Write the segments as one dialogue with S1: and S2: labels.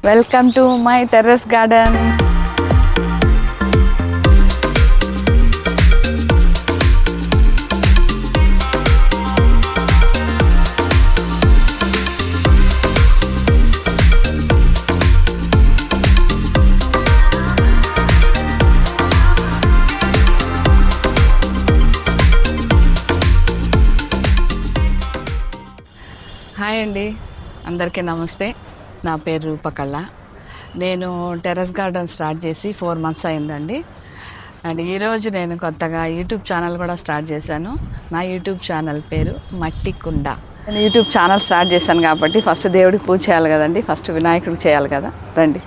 S1: Welcome to my terrace garden. Hi అండి, అందరికీ నమస్తే. నా పేరు రూపకళ. నేను టెర్రస్ గార్డెన్ స్టార్ట్ చేసి 4 months అయిందండి. అండ్ ఈరోజు నేను కొత్తగా యూట్యూబ్ ఛానల్ కూడా స్టార్ట్ చేశాను. నా యూట్యూబ్ ఛానల్ పేరు మట్టి కుండ. నేను యూట్యూబ్ ఛానల్ స్టార్ట్ చేశాను కాబట్టి ఫస్ట్ దేవుడికి పూజ చేయాలి కదండి, ఫస్ట్ వినాయకుడికి చేయాలి కదా. రండి.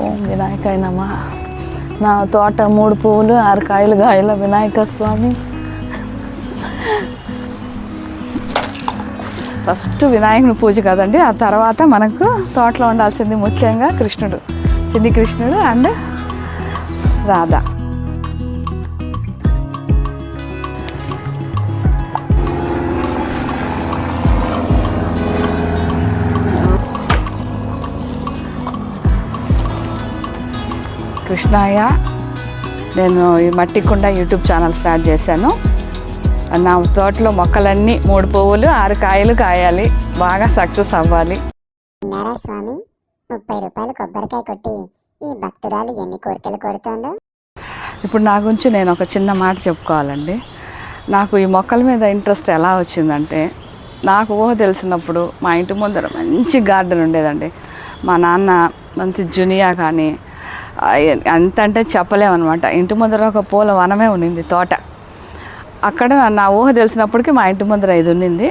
S1: ఓం వినాయకాయ నమః. నా తోట 3 పువ్వులు 6 కాయలు గాయల వినాయక స్వామి. ఫస్ట్ వినాయకుని పూజ కదండి, ఆ తర్వాత మనకు తోటలో ఉండాల్సింది ముఖ్యంగా కృష్ణుడు, చిన్ని కృష్ణుడు అండ్ రాధ. కృష్ణయ్య, నేను ఈ మట్టి కుండ యూట్యూబ్ ఛానల్ స్టార్ట్ చేశాను. నా తోటలో మొక్కలన్నీ 3 పువ్వులు 6 కాయలు కాయాలి, బాగా సక్సెస్ అవ్వాలి.
S2: స్వామి 30 రూపాయలు కొబ్బరికాయ కొట్టి ఈ భక్తురాలు ఎన్ని కోరికలు కోరుతోందో.
S1: ఇప్పుడు నా గురించి నేను ఒక చిన్న మాట చెప్పుకోవాలండి. నాకు ఈ మొక్కల మీద ఇంట్రెస్ట్ ఎలా వచ్చిందంటే, నాకు ఊహ తెలిసినప్పుడు మా ఇంటి ముందర మంచి గార్డెన్ ఉండేదండి. మా నాన్న మంచి జునియా కానీ అంత అంటే చెప్పలేమన్నమాట. ఇంటి ముందర ఒక పూల వనమే ఉండింది, తోట. అక్కడ నా ఊహ తెలిసినప్పటికీ మా ఇంటి ముందర ఇది ఉన్నింది.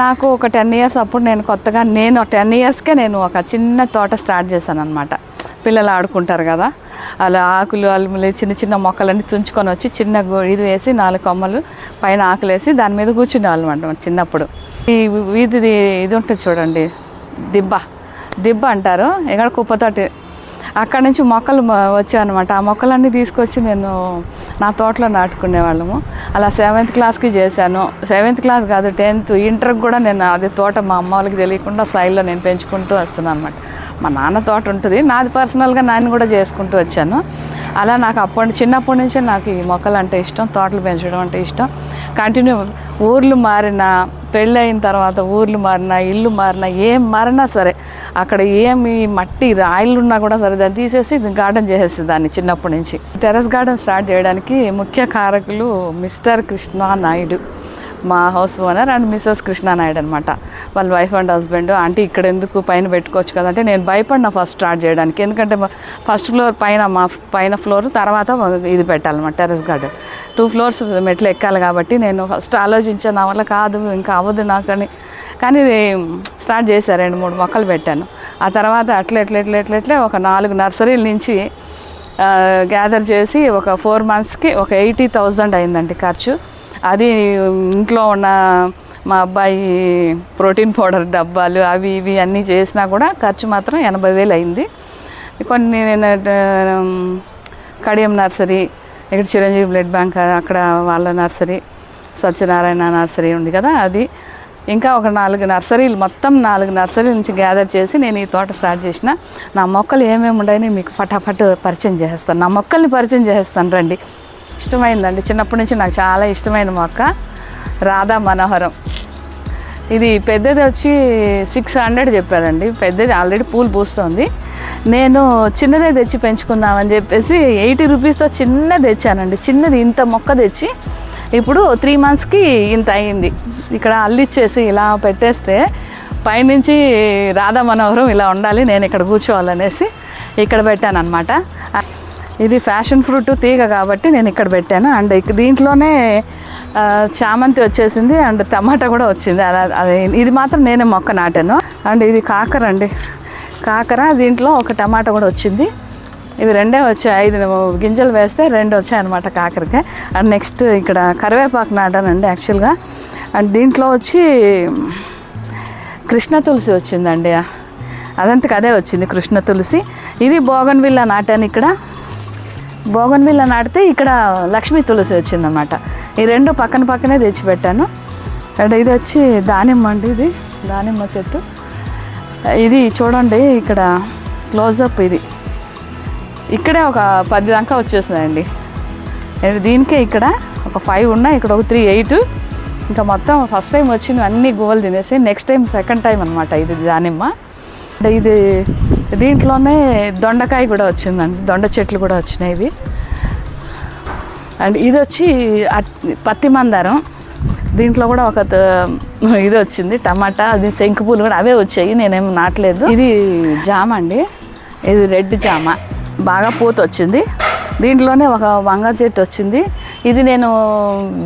S1: నాకు ఒక 10 years అప్పుడు నేను కొత్తగా 10 yearsకే నేను ఒక చిన్న తోట స్టార్ట్ చేశాను అనమాట. పిల్లలు ఆడుకుంటారు కదా, అలా ఆకులు అల్లుములు చిన్న చిన్న మొక్కలన్నీ తుంచుకొని వచ్చి చిన్న ఇది వేసి 4 కొమ్మలు పైన ఆకులు వేసి దాని మీద కూర్చునేవాళ్ళం అనమాట చిన్నప్పుడు. ఈ వీధిది ఇది ఉంటుంది చూడండి, దిబ్బ అంటారు, ఇక్కడ కుప్పతోటి. అక్కడి నుంచి మొక్కలు వచ్చాయన్నమాట. ఆ మొక్కలన్నీ తీసుకొచ్చి నేను నా తోటలో నాటుకునేవాళ్ళము. అలా 7th క్లాస్కి చేశాను. 7th క్లాస్ కాదు, 10th ఇంటర్కి కూడా నేను అదే తోట మా అమ్మ వాళ్ళకి తెలియకుండా సైడ్లో నేను పెంచుకుంటూ వస్తున్నాను అనమాట. మా నాన్న తోట ఉంటుంది, నాది పర్సనల్గా నేను కూడా చేసుకుంటూ వచ్చాను. అలా నాకు చిన్నప్పటి నుంచే నాకు ఈ మొక్కలు అంటే ఇష్టం, తోటలు పెంచడం అంటే ఇష్టం. కంటిన్యూ ఊర్లు మారినా, పెళ్ళి అయిన తర్వాత ఊర్లు మారినా, ఇల్లు మారినా, ఏం మారినా సరే, అక్కడ ఏమి మట్టి రాయిలు ఉన్నా కూడా సరే దాన్ని తీసేసి గార్డెన్ చేసేసి దాన్ని చిన్నప్పటి నుంచి. టెర్రస్ గార్డెన్ స్టార్ట్ చేయడానికి ముఖ్య కారకులు మిస్టర్ కృష్ణ నాయుడు, మా house owner, and mrs Krishna Naidu అనమాట. వాళ్ళ వైఫ్ అండ్ హస్బెండ్. అంటే ఇక్కడ ఎందుకు పైన పెట్టుకోవచ్చు కదంటే నేను భయపడినా ఫస్ట్ స్టార్ట్ చేయడానికి. ఎందుకంటే ఫస్ట్ ఫ్లోర్ మా పైన ఫ్లోర్, తర్వాత ఇది పెట్టాలన్నమాట టెర్రస్ గార్డెన్. 2 floors మెట్లు ఎక్కాలి కాబట్టి నేను ఫస్ట్ ఆలోచించాను, నా వల్ల కాదు, ఇంకా అవ్వదు నాకని. కానీ స్టార్ట్ చేశాను, 2-3 మొక్కలు పెట్టాను. ఆ తర్వాత అట్లే ఒక 4 నర్సరీల నుంచి గ్యాదర్ చేసి ఒక 4 monthsకి ఒక 80,000 అయిందండి ఖర్చు. అది ఇంట్లో ఉన్న మా అబ్బాయి ప్రోటీన్ పౌడర్ డబ్బాలు అవి ఇవి అన్నీ చేసినా కూడా ఖర్చు మాత్రం 80,000 అయింది. కొన్ని కడియం నర్సరీ, ఇక్కడ చిరంజీవి బ్లడ్ బ్యాంక్ అక్కడ వాళ్ళ నర్సరీ, సత్యనారాయణ నర్సరీ ఉంది కదా అది, ఇంకా ఒక 4 నర్సరీలు, మొత్తం 4 నర్సరీల నుంచి గ్యాదర్ చేసి నేను ఈ తోట స్టార్ట్ చేసిన. నా మొక్కలు ఏమేమి ఉన్నాయని మీకు ఫటాఫట్ పరిచయం చేసేస్తాను. నా మొక్కల్ని పరిచయం చేసేస్తాను రండి. ఇష్టమైందండి, చిన్నప్పటి నుంచి నాకు చాలా ఇష్టమైన మొక్క రాధా మనోహరం. ఇది పెద్దది వచ్చి 600 చెప్పారండి. పెద్దది ఆల్రెడీ పూలు పూస్తుంది. నేను చిన్నదే తెచ్చి పెంచుకుందామని చెప్పేసి 80 రూపీస్తో చిన్నది తెచ్చానండి. చిన్నది ఇంత మొక్క తెచ్చి ఇప్పుడు 3 monthsకి ఇంత అయింది. ఇక్కడ అల్లిచ్చేసి ఇలా పెట్టేస్తే పైనుంచి రాధా మనోహరం ఇలా ఉండాలి, నేను ఇక్కడ కూర్చోవాలనేసి ఇక్కడ పెట్టాను అనమాట. ఇది ఫ్యాషన్ ఫ్రూట్ తీగ కాబట్టి నేను ఇక్కడ పెట్టాను. అండ్ దీంట్లోనే చామంతి వచ్చేసింది అండ్ టమాటా కూడా వచ్చింది. అదే ఇది మాత్రం నేనే మొక్క నాటాను. అండ్ ఇది కాకర అండి, కాకర, దీంట్లో ఒక టమాటా కూడా వచ్చింది. ఇవి 2 వచ్చాయి. 5 గింజలు వేస్తే 2 వచ్చాయన్నమాట కాకరకాయ. అండ్ నెక్స్ట్ ఇక్కడ కరివేపాకు నాటానండి యాక్చువల్గా. అండ్ దీంట్లో వచ్చి కృష్ణ తులసి వచ్చిందండి, అదంతకు అదే వచ్చింది కృష్ణ తులసి. ఇది బోగన్విల్లా నాటాను. ఇక్కడ బోగన్విల్లా నాటితే ఇక్కడ లక్ష్మీ తులసి వచ్చిందన్నమాట. ఈ 2 పక్కనే తెచ్చిపెట్టాను. అండ్ ఇది వచ్చి దానిమ్మ అండి, ఇది దానిమ్మ చెట్టు. ఇది చూడండి ఇక్కడ క్లోజప్, ఇది ఇక్కడే ఒక 10 దాకా వచ్చేస్తున్నాయండి. దీనికే ఇక్కడ ఒక 5 ఉన్నాయి, ఇక్కడ ఒక 3, 8. ఇంకా మొత్తం ఫస్ట్ టైం వచ్చిన అన్ని గువ్వలు తినేసి నెక్స్ట్ టైం సెకండ్ టైం అనమాట ఇది దానిమ్మ. ఇది దీంట్లోనే దొండకాయ కూడా వచ్చిందండి, దొండ చెట్లు కూడా వచ్చినాయి ఇవి. అండ్ ఇది వచ్చి పత్తి మందారం, దీంట్లో కూడా ఒక ఇది వచ్చింది టమాటా, అది శంకు పూలు కూడా అవే వచ్చాయి, నేనేం నాటలేదు. ఇది జామ అండి, ఇది రెడ్ జామ, బాగా పూత వచ్చింది. దీంట్లోనే ఒక వంగ చెట్టు వచ్చింది. ఇది నేను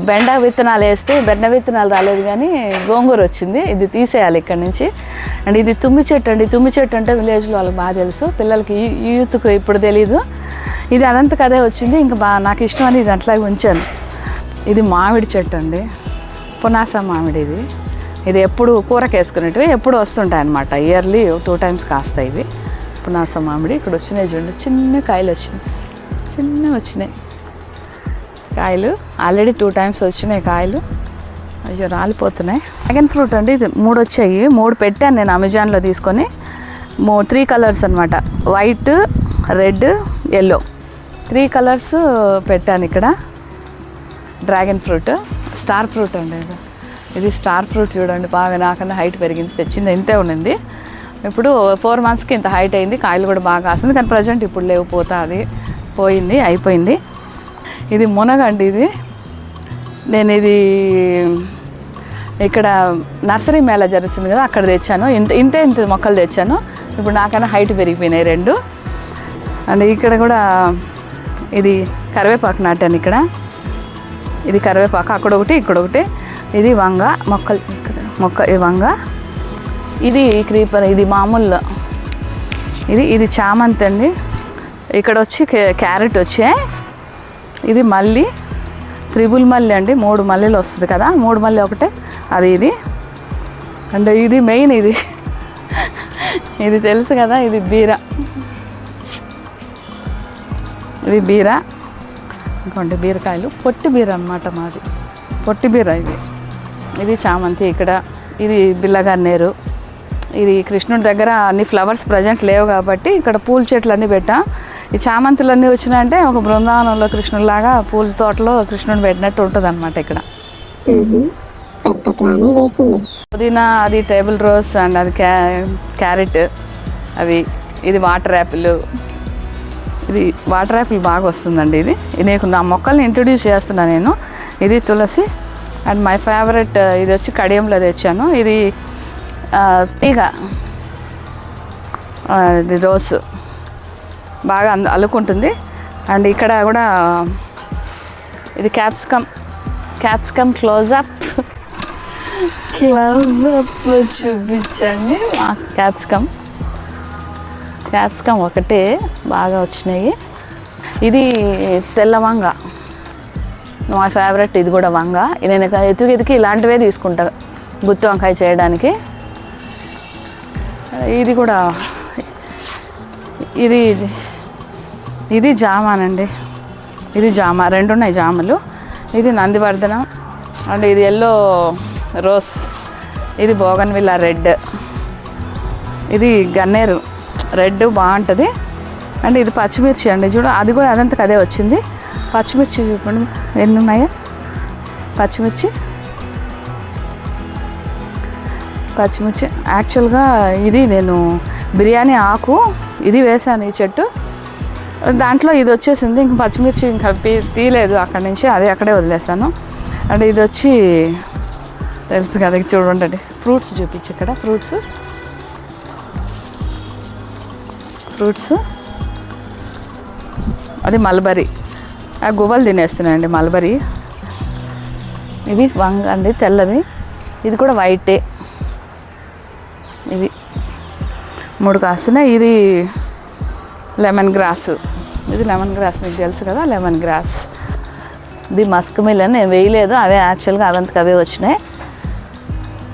S1: బెండ విత్తనాలు వేస్తే బెండ విత్తనాలు రాలేదు, కానీ గోంగూర వచ్చింది. ఇది తీసేయాలి ఇక్కడ నుంచి. అండ్ ఇది తుమ్మి చెట్టు అండి, తుమ్మి చెట్టు అంటే విలేజ్లో వాళ్ళకి బాగా తెలుసు, పిల్లలకి యూత్కి ఇప్పుడు తెలీదు. ఇది అదంతకు అదే వచ్చింది, ఇంకా బాగా నాకు ఇష్టం అని ఇది అట్లాగే ఉంచాను. ఇది మామిడి చెట్టు అండి, పునాస మామిడి. ఇది ఎప్పుడు కూరకి వేసుకునేటివి, ఎప్పుడు వస్తుంటాయి అన్నమాట, ఇయర్లీ 2 times కాస్తాయి ఇవి పునాస మామిడి. ఇక్కడ వచ్చినాయి చూడండి, చిన్న కాయలు వచ్చినాయి, చిన్నవి వచ్చినాయి కాయలు. ఆల్రెడీ 2 times వచ్చినాయి కాయలు, అయ్యో రాలిపోతున్నాయి. డ్రాగన్ ఫ్రూట్ అండి, ఇది 3 వచ్చాయి, 3 పెట్టాను నేను అమెజాన్లో తీసుకొని. 3 కలర్స్ అనమాట, వైట్, రెడ్, ఎల్లో, 3 కలర్స్ పెట్టాను ఇక్కడ. డ్రాగన్ ఫ్రూట్, స్టార్ ఫ్రూట్ అండి, ఇది స్టార్ ఫ్రూట్ చూడండి, బాగా నాకన్నా హైట్ పెరిగింది, తెచ్చింది ఇంతే ఉండింది. ఇప్పుడు 4 monthsకి ఇంత హైట్ అయింది, కాయలు కూడా బాగా కాస్తుంది. కానీ ప్రజెంట్ ఇప్పుడు లేవు, పోతా అది పోయింది, అయిపోయింది. ఇది మునగండి, ఇది నేను ఇది ఇక్కడ నర్సరీ మేళా జరుగుతుంది కదా, అక్కడ తెచ్చాను. ఇంత మొక్కలు తెచ్చాను, ఇప్పుడు నాకన్నా హైట్ పెరిగిపోయినాయి 2. అండ్ ఇక్కడ కూడా ఇది కరివేపాకు నాటాను, ఇక్కడ ఇది కరివేపాకు, అక్కడ ఒకటి ఇక్కడ ఒకటి. ఇది వంగ మొక్కలు, ఇది వంగ, ఇది క్రీపర్, ఇది మామూలు, ఇది చామంతి అండి. ఇక్కడ వచ్చి క్యారెట్ వచ్చాయి. ఇది మల్లి, త్రిబుల్ మల్లి అండి, 3 మల్లెలు వస్తుంది కదా, 3 మల్లె ఒకటే అది. ఇది అంటే ఇది మెయిన్, ఇది తెలుసు కదా, ఇది బీర, ఇది బీర ఇంకోండి, బీరకాయలు పొట్టి బీర అన్నమాట మాది, పొట్టి బీర. ఇది చామంతి, ఇక్కడ ఇది బిల్లగన్నేరు. ఇది కృష్ణుడి దగ్గర అన్ని ఫ్లవర్స్ ప్రజెంట్ లేవు కాబట్టి ఇక్కడ పూల చెట్లు అన్నీ పెట్టాం. ఈ చామంతులన్నీ వచ్చినాయంటే ఒక బృందావనంలో కృష్ణుడిలాగా పూల తోటలో కృష్ణుడు పెట్టినట్టు ఉంటుంది అనమాట ఇక్కడ. పుదీనా, అది టేబుల్ రోజ్, అండ్ అది క్యారెట్, అవి. ఇది వాటర్ యాపిల్, ఇది వాటర్ యాపిల్ బాగా వస్తుందండి. ఇది నేను నా మొక్కల్ని ఇంట్రొడ్యూస్ చేస్తున్నాను నేను. ఇది తులసి, అండ్ మై ఫేవరెట్ ఇది వచ్చి కడియంలో తెచ్చాను. ఇది తీగ, ఇది రోజ్ బాగా అల్లుకుంటుంది. అండ్ ఇక్కడ కూడా ఇది క్యాప్సికమ్ క్లోజప్ చూపించండి. క్యాప్సికమ్ ఒకటే బాగా వచ్చినాయి. ఇది తెల్ల వంగ, మా ఫేవరెట్. ఇది కూడా వంగ, నేను ఎతికి ఇలాంటివే తీసుకుంటా గుత్తి వంకాయ చేయడానికి. ఇది కూడా ఇది జామానండి, ఇది జామ, 2 ఉన్నాయి జామలు. ఇది నందివర్ధనం, అండ్ ఇది ఎల్లో రోస్, ఇది బోగన్విల్లా రెడ్, ఇది గన్నేరు రెడ్ బాగుంటుంది. అండ్ ఇది పచ్చిమిర్చి అండి, చూడు అది కూడా అదంతకు అదే వచ్చింది. పచ్చిమిర్చి చూడండి ఎన్ని ఉన్నాయో, పచ్చిమిర్చి యాక్చువల్గా ఇది నేను బిర్యానీ ఆకు ఇది వేసాను ఈ చెట్టు, దాంట్లో ఇది వచ్చేసింది. ఇంక పచ్చిమిర్చి ఇంకా తీయలేదు అక్కడి నుంచి, అది అక్కడే వదిలేసాను. అండ్ ఇది వచ్చి తెలుసు కదా, చూడండి ఫ్రూట్స్ చూపించి ఇక్కడ ఫ్రూట్స్ అది మల్బరీ, ఆ గువ్వలు తినేస్తున్నాయండి మల్బరీ. ఇది వంగ అండి తెల్లది, ఇది కూడా వైటే, ఇవి 3 కాస్తున్నాయి. ఇది లెమన్ గ్రాస్, మీకు తెలుసు కదా లెమన్ గ్రాస్. ఇది మస్క్ మిలన్, నేను వేయలేదు, అవే యాక్చువల్గా అవంతకు అవే వచ్చినాయి,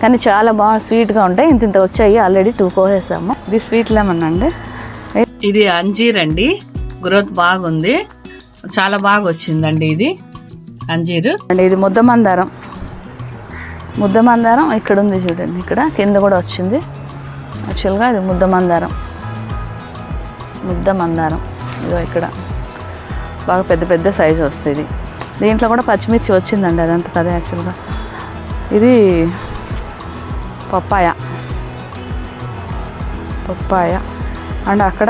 S1: కానీ చాలా బాగా స్వీట్గా ఉంటాయి. ఇంత వచ్చాయి, ఆల్రెడీ 2 కోసేసాము. ఇది స్వీట్ లెమన్ అండి. ఇది అంజీర్ అండి, గ్రోత్ బాగుంది, చాలా బాగా వచ్చిందండి ఇది అంజీరు. అండ్ ఇది ముద్ద మందారం, ముద్ద మందారం ఇక్కడ ఉంది చూడండి, ఇక్కడ కింద కూడా వచ్చింది. యాక్చువల్గా ఇది ముద్ద మందారం ఇదో ఇక్కడ బాగా పెద్ద పెద్ద సైజు వస్తుంది. దీంట్లో కూడా పచ్చిమిర్చి వచ్చిందండి, అదంతా కదా. యాక్చువల్గా ఇది పప్పాయ అండ్ అక్కడ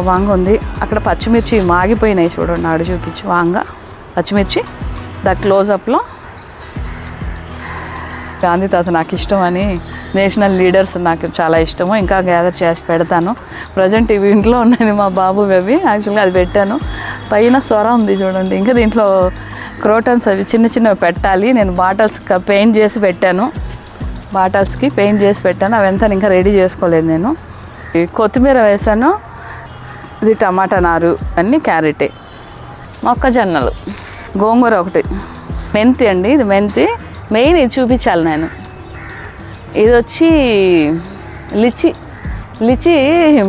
S1: వాంగ ఉంది. అక్కడ పచ్చిమిర్చి మాగిపోయినాయి చూడండి, ఆడు చూపించి వాంగ పచ్చిమిర్చి ద క్లోజప్లో. గాంధీ తాత నాకు ఇష్టమని, నేషనల్ లీడర్స్ నాకు చాలా ఇష్టము, ఇంకా గ్యాదర్ చేసి పెడతాను. ప్రజెంట్ ఇవి ఇంట్లో ఉన్నాయి మా బాబు అవి. యాక్చువల్గా అది పెట్టాను. పైన సొర ఉంది చూడండి. ఇంకా దీంట్లో క్రోటన్స్ అవి చిన్న చిన్నవి పెట్టాలి. నేను బాటిల్స్ పెయింట్ చేసి పెట్టాను, అవంతా ఇంకా రెడీ చేసుకోలేదు నేను. కొత్తిమీర వేసాను, ఇది టమాటా నారు, అన్నీ క్యారెటే. మొక్కజొన్నలు, గోంగూర ఒకటి, మెంతి అండి, ఇది మెంతి మెయిన్. ఇది చూపించాలి నేను. ఇది వచ్చి లిచి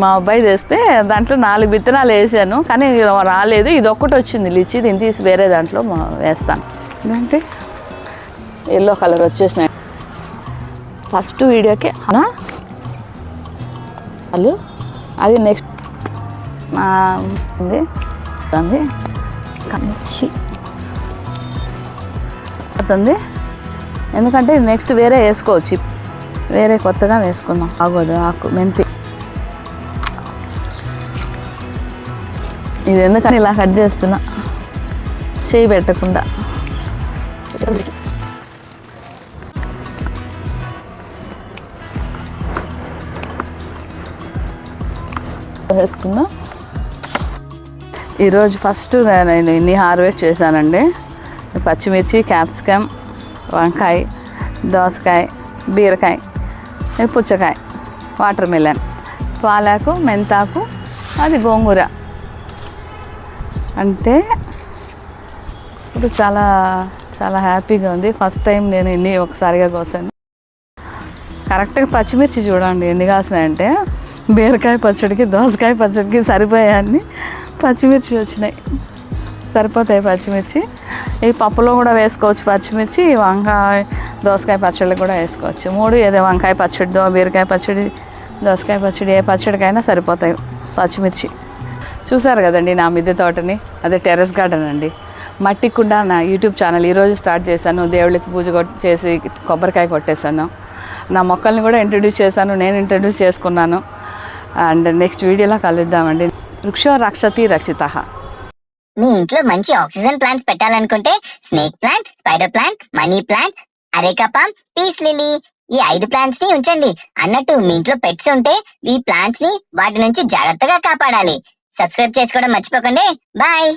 S1: మా అబ్బాయి తెస్తే దాంట్లో 4 విత్తనాలు వేసాను, కానీ రాలేదు. ఇది ఒక్కటి వచ్చింది లిచి. దీన్ని తీసి వేరే దాంట్లో వేస్తాను. ఏంటంటే ఎల్లో కలర్ వచ్చేసినాయి ఫస్ట్ వీడియోకే అలా. అది నెక్స్ట్ కంచి అవుతుంది, ఎందుకంటే నెక్స్ట్ వేరే వేసుకోవచ్చు, వేరే కొత్తగా వేసుకుందాం. ఆగోదు ఆకు మెంతి. ఇది ఎందుకని ఇలా కట్ చేస్తున్నా, చేయి పెట్టకుండా. వేస్తున్నా. ఈరోజు ఫస్ట్ నేను ఇన్ని హార్వెస్ట్ చేశానండి. పచ్చిమిర్చి, క్యాప్సికమ్, వంకాయ, దోసకాయ, బీరకాయ, పుచ్చకాయ, వాటర్ మిలన్, పాలాకు, మెంతాకు, అది గోంగూర. అంటే ఇప్పుడు చాలా చాలా హ్యాపీగా ఉంది. ఫస్ట్ టైం నేను ఇన్ని ఒకసారిగా కోసాను. కరెక్ట్గా పచ్చిమిర్చి చూడండి ఎన్ని కాసినాయంటే, బీరకాయ పచ్చడికి, దోసకాయ పచ్చడికి సరిపోయాయన్ని పచ్చిమిర్చి వచ్చినాయి. సరిపోతాయి పచ్చిమిర్చి. ఈ పప్పులో కూడా వేసుకోవచ్చు పచ్చిమిర్చి, వంకాయ దోసకాయ పచ్చళ్ళు కూడా వేసుకోవచ్చు. 3 ఏదో వంకాయ పచ్చడి, బీరకాయ పచ్చడి, దోసకాయ పచ్చడి, ఏ పచ్చడికైనా సరిపోతాయి పచ్చిమిర్చి. చూసారు కదండి నా మిద్దె తోటని, అదే టెర్రస్ గార్డెన్ అండి. మట్టి కుండ నా యూట్యూబ్ ఛానల్ ఈరోజు స్టార్ట్ చేశాను. దేవుళ్ళకి పూజ చేసి కొబ్బరికాయ కొట్టేశాను. నా మొక్కల్ని కూడా ఇంట్రడ్యూస్ చేశాను, నేను ఇంట్రడ్యూస్ చేసుకున్నాను. అండ్ నెక్స్ట్ వీడియోలో కలుద్దామండి. వృక్షో రక్షతి రక్షితః.
S2: మీ ఇంట్లో మంచి ఆక్సిజన్ ప్లాంట్స్ పెట్టాలనుకుంటే snake plant, spider plant, money plant, areca palm, peace lily, ఈ 5 ప్లాంట్స్ ని ఉంచండి. అన్నట్టు మీ ఇంట్లో పెట్స్ ఉంటే ఈ ప్లాంట్స్ ని వాటి నుంచి జాగ్రత్తగా కాపాడాలి. సబ్స్క్రైబ్ చేసుకోవడం మర్చిపోకండి. బాయ్.